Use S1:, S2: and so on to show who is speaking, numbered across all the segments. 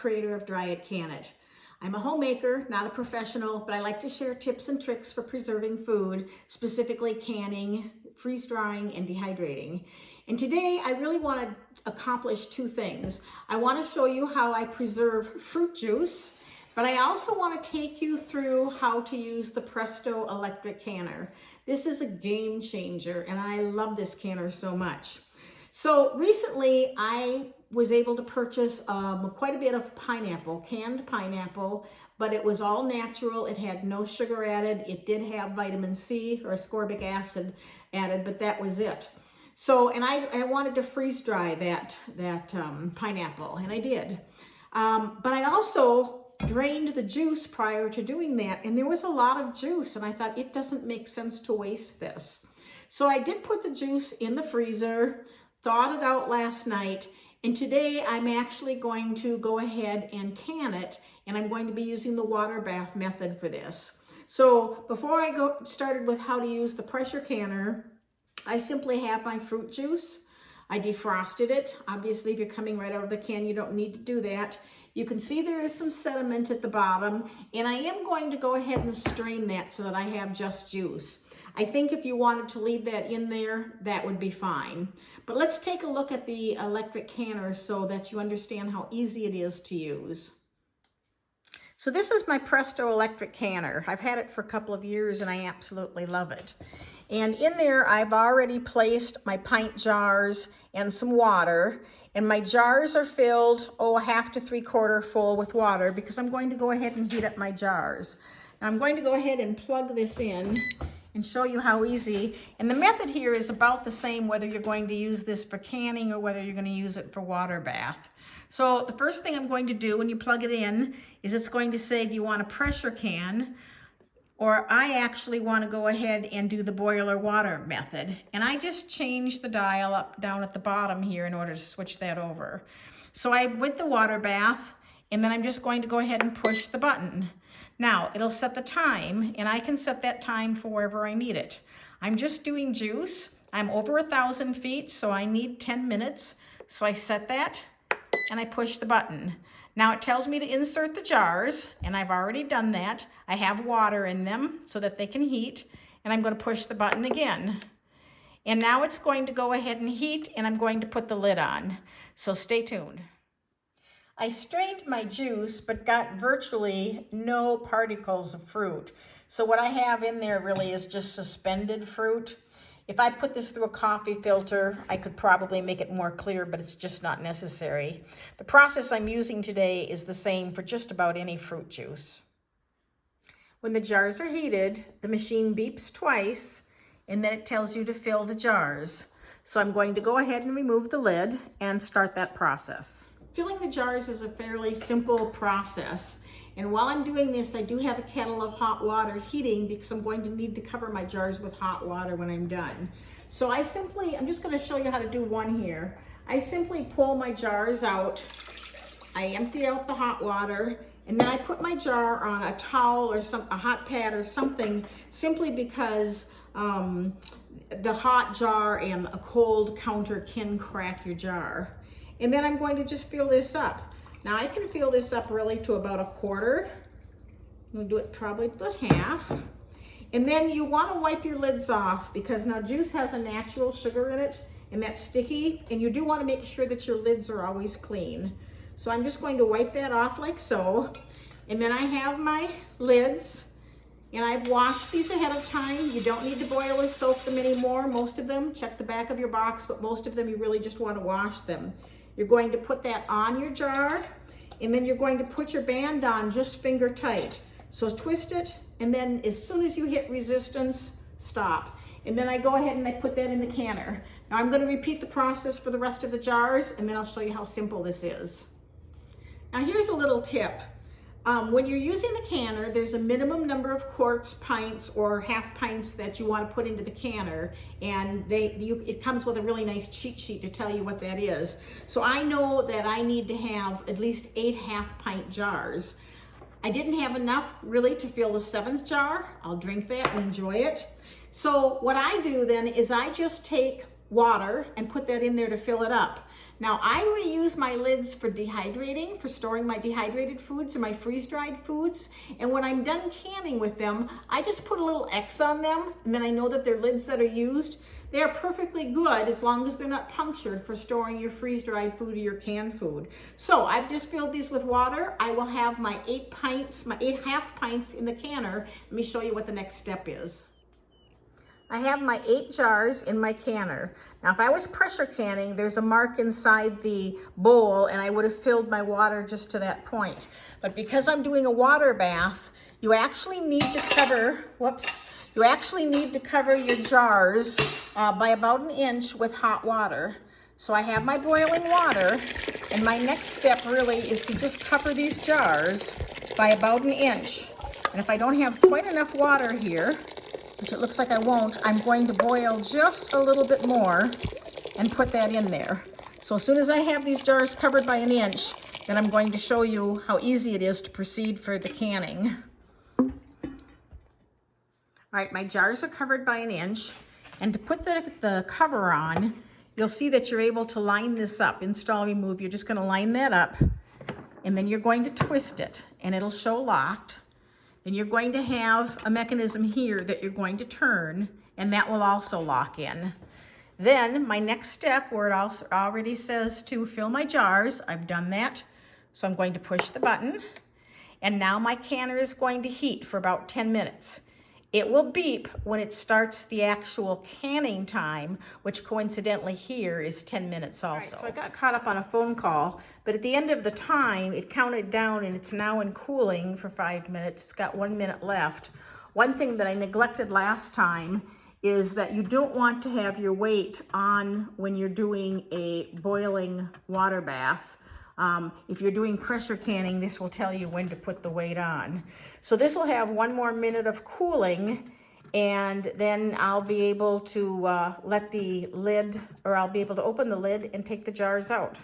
S1: creator of Dry It, Can It. I'm a homemaker, not a professional, but I like to share tips and tricks for preserving food, specifically canning, freeze drying, and dehydrating. And today I really want to accomplish two things. I want to show you how I preserve fruit juice, but I also want to take you through how to use the Presto electric canner. This is a game changer, and I love this canner so much. So recently I was able to purchase quite a bit of pineapple, canned pineapple, but it was all natural. It had no sugar added. It did have vitamin C or ascorbic acid added, but that was it. So, and I wanted to freeze dry that pineapple, and I did. But I also drained the juice prior to doing that, and there was a lot of juice, and I thought it doesn't make sense to waste this. So I did put the juice in the freezer, thawed it out last night, and today I'm actually going to go ahead and can it, and I'm going to be using the water bath method for this. So before I started with how to use the pressure canner, I simply have my fruit juice. I defrosted it. Obviously, if you're coming right out of the can, you don't need to do that. You can see there is some sediment at the bottom, and I am going to go ahead and strain that so that I have just juice. I think if you wanted to leave that in there, that would be fine. But let's take a look at the electric canner so that you understand how easy it is to use. So this is my Presto electric canner. I've had it for a couple of years and I absolutely love it. And in there, I've already placed my pint jars and some water. And my jars are filled, half to 3/4 full with water because I'm going to go ahead and heat up my jars. Now I'm going to go ahead and plug this in and show you how easy. And the method here is about the same whether you're going to use this for canning or whether you're going to use it for water bath. So the first thing I'm going to do when you plug it in is it's going to say, do you want a pressure can? Or I actually want to go ahead and do the boiler water method. And I just changed the dial up down at the bottom here in order to switch that over. So I went the water bath, and then I'm just going to go ahead and push the button. Now it'll set the time, and I can set that time for wherever I need it. I'm just doing juice. I'm over 1,000 feet, so I need 10 minutes. So I set that and I push the button. Now it tells me to insert the jars, and I've already done that. I have water in them so that they can heat, and I'm going to push the button again. And now it's going to go ahead and heat, and I'm going to put the lid on. So stay tuned. I strained my juice, but got virtually no particles of fruit. So what I have in there really is just suspended fruit. If I put this through a coffee filter, I could probably make it more clear, but it's just not necessary. The process I'm using today is the same for just about any fruit juice. When the jars are heated, the machine beeps twice, and then it tells you to fill the jars. So I'm going to go ahead and remove the lid and start that process. Filling the jars is a fairly simple process. And while I'm doing this, I do have a kettle of hot water heating because I'm going to need to cover my jars with hot water when I'm done. So I'm just going to show you how to do one here. I simply pull my jars out, I empty out the hot water, and then I put my jar on a towel or a hot pad or something, simply because the hot jar and a cold counter can crack your jar. And then I'm going to just fill this up. Now I can fill this up really to about 1/4. We'll do it probably to 1/2. And then you want to wipe your lids off because now juice has a natural sugar in it and that's sticky, and you do want to make sure that your lids are always clean. So I'm just going to wipe that off like so. And then I have my lids, and I've washed these ahead of time. You don't need to boil or soak them anymore. Most of them, check the back of your box, but most of them you really just want to wash them. You're going to put that on your jar, and then you're going to put your band on just finger tight. So twist it, and then as soon as you hit resistance, stop. And then I go ahead and I put that in the canner. Now I'm going to repeat the process for the rest of the jars, and then I'll show you how simple this is. Now here's a little tip. When you're using the canner, there's a minimum number of quarts, pints, or half pints that you want to put into the canner, and it comes with a really nice cheat sheet to tell you what that is. So I know that I need to have at least 8 half-pint jars. I didn't have enough really to fill the 7th jar. I'll drink that and enjoy it. So what I do then is I just take water and put that in there to fill it up. Now I reuse my lids for dehydrating, for storing my dehydrated foods or my freeze-dried foods. And when I'm done canning with them, I just put a little X on them, and then I know that they're lids that are used. They are perfectly good as long as they're not punctured for storing your freeze-dried food or your canned food. So I've just filled these with water. I will have my 8 pints, my 8 half pints in the canner. Let me show you what the next step is. I have my 8 jars in my canner. Now, if I was pressure canning, there's a mark inside the bowl and I would have filled my water just to that point. But because I'm doing a water bath, you actually need to cover, your jars by about 1 inch with hot water. So I have my boiling water, and my next step really is to just cover these jars by about 1 inch. And if I don't have quite enough water here, which it looks like I won't, I'm going to boil just a little bit more and put that in there. So as soon as I have these jars covered by 1 inch, then I'm going to show you how easy it is to proceed for the canning. All right, my jars are covered by 1 inch, and to put the cover on, you'll see that you're able to line this up. Install, remove, you're just gonna line that up, and then you're going to twist it, and it'll show locked. Then you're going to have a mechanism here that you're going to turn, and that will also lock in. Then my next step, where it also already says to fill my jars, I've done that. So I'm going to push the button, and now my canner is going to heat for about 10 minutes. It will beep when it starts the actual canning time, which coincidentally here is 10 minutes also. Right, so I got caught up on a phone call, but at the end of the time, it counted down and it's now in cooling for 5 minutes. It's got 1 minute left. One thing that I neglected last time is that you don't want to have your weight on when you're doing a boiling water bath. If you're doing pressure canning, this will tell you when to put the weight on. So this will have 1 more minute of cooling, and then I'll be able to let the lid, or I'll be able to open the lid and take the jars out.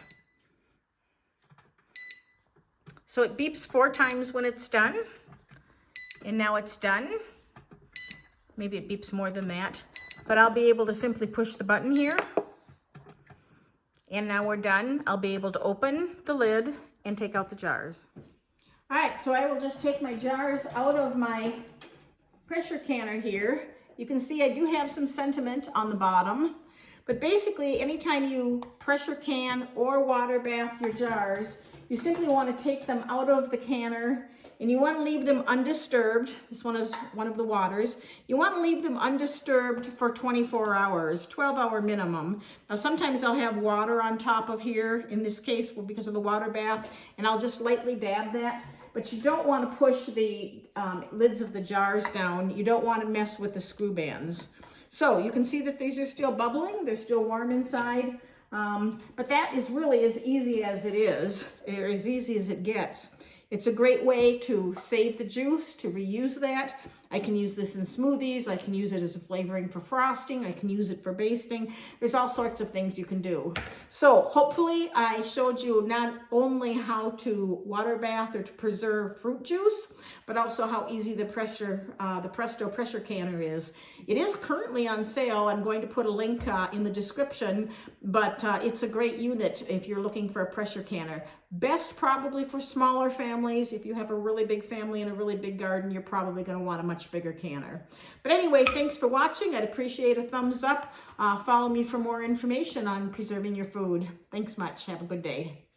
S1: So it beeps 4 times when it's done, and now it's done. Maybe it beeps more than that, but I'll be able to simply push the button here. And now we're done. I'll be able to open the lid and take out the jars. All right, so I will just take my jars out of my pressure canner here. You can see I do have some sediment on the bottom, but basically anytime you pressure can or water bath your jars, you simply want to take them out of the canner, and you want to leave them undisturbed. This one is one of the waters. You want to leave them undisturbed for 24 hours, 12-hour minimum. Now sometimes I'll have water on top of here, in this case because of the water bath, and I'll just lightly dab that. But you don't want to push the lids of the jars down. You don't want to mess with the screw bands. So you can see that these are still bubbling. They're still warm inside. But that is really as easy as it is, or as easy as it gets. It's a great way to save the juice, to reuse that. I can use this in smoothies. I can use it as a flavoring for frosting. I can use it for basting. There's all sorts of things you can do. So hopefully I showed you not only how to water bath or to preserve fruit juice, but also how easy the Presto pressure canner is. It is currently on sale. I'm going to put a link in the description, but it's a great unit if you're looking for a pressure canner. Best probably for smaller families. If you have a really big family and a really big garden, you're probably going to want a much bigger canner. But anyway, thanks for watching. I'd appreciate a thumbs up. Follow me for more information on preserving your food. Thanks much. Have a good day.